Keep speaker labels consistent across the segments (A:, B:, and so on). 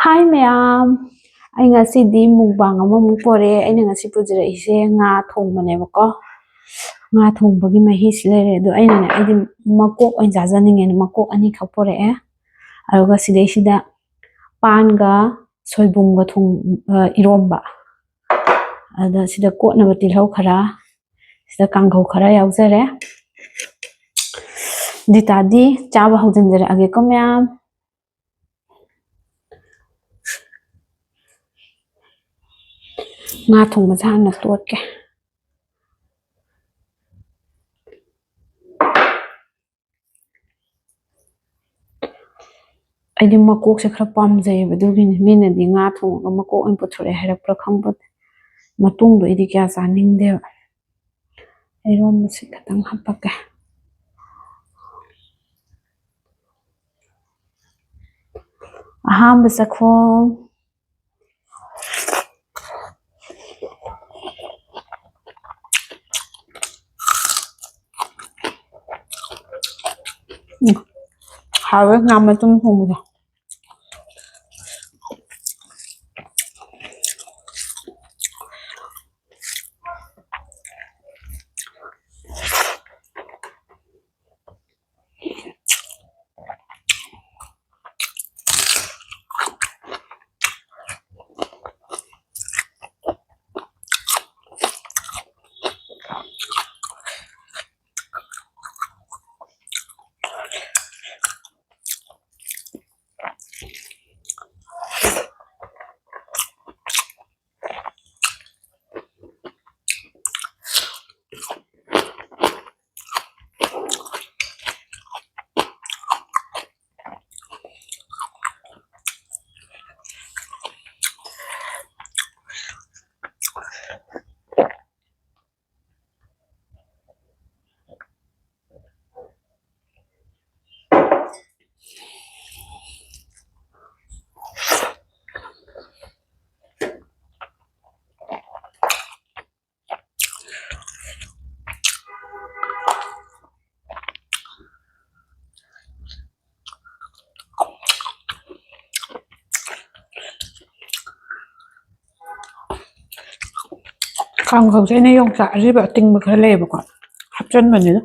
A: Hi ma'am, anh ngasiꯗꯤ mukbang amamuk pore aina ngasi pujaraise nga thongbanebako. Nga thongbagi mahisi lere ado aina aidi makok oin jajaninge makok ani khak pore'e. Aruga sidaisida panga soibumga thong iromba. Ada sida kotnaba tilhau khara, sida kanghau khara yaujare. Ditadi chaba haujanjare ageko ma'am. Nga thongbase hana totke. ꯑꯩꯗꯤ ꯃꯀꯣꯛꯁꯦ ꯈꯔ ꯄꯥꯝꯖꯩꯌꯦꯕ ꯑꯗꯨꯒꯤꯅꯤ ꯃꯤꯅꯗꯤ ꯉꯥ ꯊꯣꯡꯉꯒ ꯃꯀꯣꯛ ꯑꯣꯏꯅ ꯄꯨꯊꯣꯔꯛꯑꯦ ꯍꯥꯏꯔꯛꯄ꯭ꯔꯥ ꯈꯪꯄꯣꯠꯇꯦ ꯃꯇꯨꯡꯗꯣ ꯑꯩꯗꯤ ꯀꯌꯥ ꯆꯥꯅꯤꯡꯗꯦꯕ ꯏꯔꯣꯝꯕꯁꯦ ꯈꯤꯇꯪ ꯍꯥꯞꯄꯛꯀꯦ ꯑꯍꯥꯟꯕ ꯆꯥꯛꯈꯣꯝ ꯍꯥꯎꯋꯦ ꯉꯥ ꯃꯇꯨꯝ ꯊꯣꯡꯕꯗꯣ ꯀꯥꯡꯍꯧꯁꯦ ꯑꯩꯅ ꯌꯣꯡꯆꯥꯛ ꯑꯔꯤꯕ ꯑꯇꯤꯡꯕ ꯈꯔ ꯂꯩꯌꯦꯕꯀꯣ ꯍꯥꯞꯆꯟꯕꯅꯤꯗ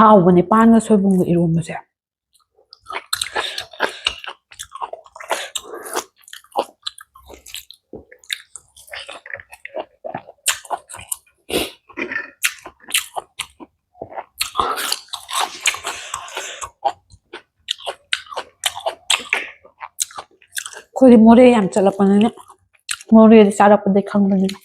A: ꯍꯥꯎꯕꯅꯦ ꯄꯥꯟꯒ ꯁꯣꯏꯕꯨꯝꯒ ꯏꯔꯣꯟꯕꯁꯦ ꯑꯩꯈꯣꯏꯗꯤ ꯃꯣꯔꯦ ꯌꯥꯝ ꯆꯠꯂꯛꯄꯅꯤꯅ ꯃꯣꯔꯦꯗ ꯆꯥꯔꯛꯄꯗꯩ ꯈꯪꯕꯅꯤꯅ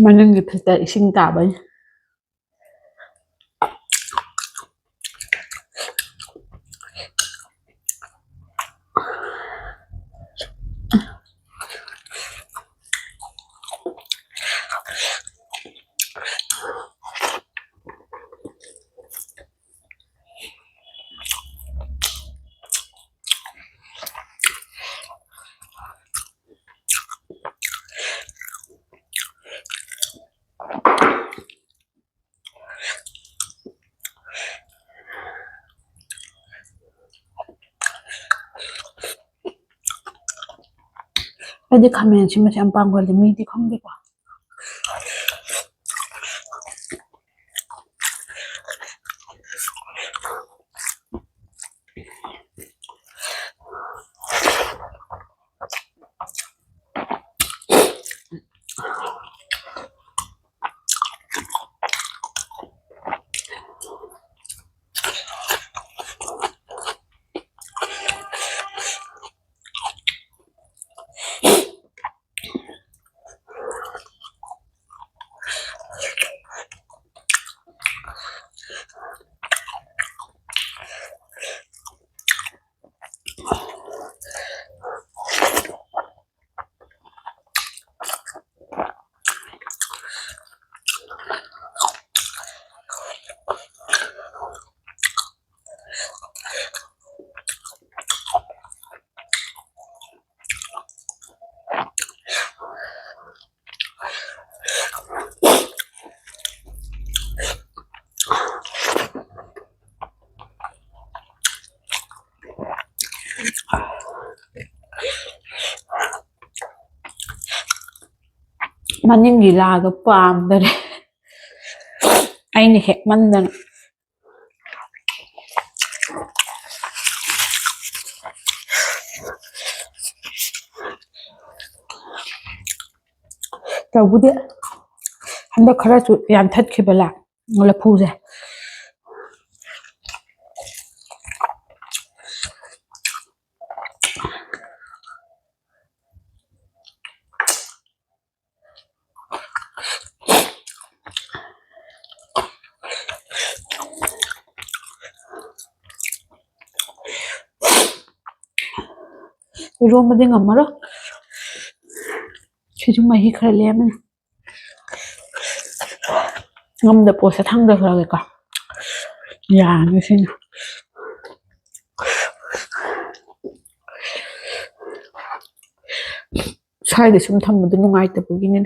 A: ꯃꯅꯤꯡꯒꯤ ꯐꯤꯜꯇꯔ ꯏꯁꯤꯡ ꯇꯥꯕꯩ ꯑꯩꯗꯤ ꯈꯥꯃꯦꯟ ꯑꯁꯤꯟꯕꯁꯦ ꯌꯥꯝ ꯄꯥꯝꯒꯜꯂꯤ ꯃꯤꯗꯤ ꯈꯪꯗꯦꯀꯣ ꯃꯅꯤꯡꯒꯤ ꯂꯥꯗꯣ ꯄꯥꯝꯗꯔꯦ ꯑꯩꯅ ꯍꯦꯛꯃꯟꯗꯅ ꯇꯧꯕꯨꯗꯤ ꯍꯟꯗꯛ ꯈꯔꯁꯨ ꯌꯥꯟꯊꯠꯈꯤꯕ ꯂꯐꯨꯁꯦ 이러면 ngầm đó chứ mày khởi lem này ngâm được bộ sẽ thăng được rồi cả già như thế nào sai để xuống thăm một đứa ngoài tập cái này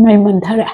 A: ꯃꯩ ꯃꯟꯊꯔꯦ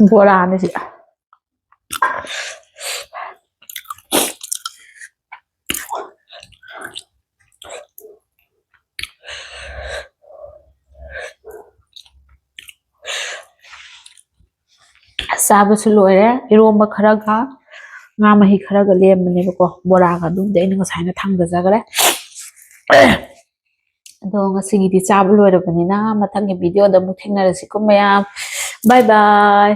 A: Bora sih.ꯆꯥꯕꯁꯨ ꯂꯣꯏꯔꯦ ꯏꯔꯣꯝꯕ ꯈꯔꯒ ꯉꯥ ꯃꯍꯤ ꯈꯔꯒ ꯂꯦꯝꯕꯅꯦꯕꯀꯣ ꯕꯣꯔꯥꯒ ꯑꯗꯨꯝꯗꯤ ꯑꯩꯅ ꯉꯁꯥꯏꯅ ꯊꯥꯡꯗꯖꯈ꯭ꯔꯦ ꯑꯗꯣ ꯉꯁꯤꯒꯤꯗꯤ ꯆꯥꯕ ꯂꯣꯏꯔꯕꯅꯤꯅ ꯃꯊꯪꯒꯤ ꯚꯤꯗꯤꯑꯣꯗ ꯑꯃꯨꯛ ꯊꯦꯡꯅꯔꯁꯤꯀꯣ ꯃꯌꯥꯝ ꯕꯥꯏ ꯕꯥꯏ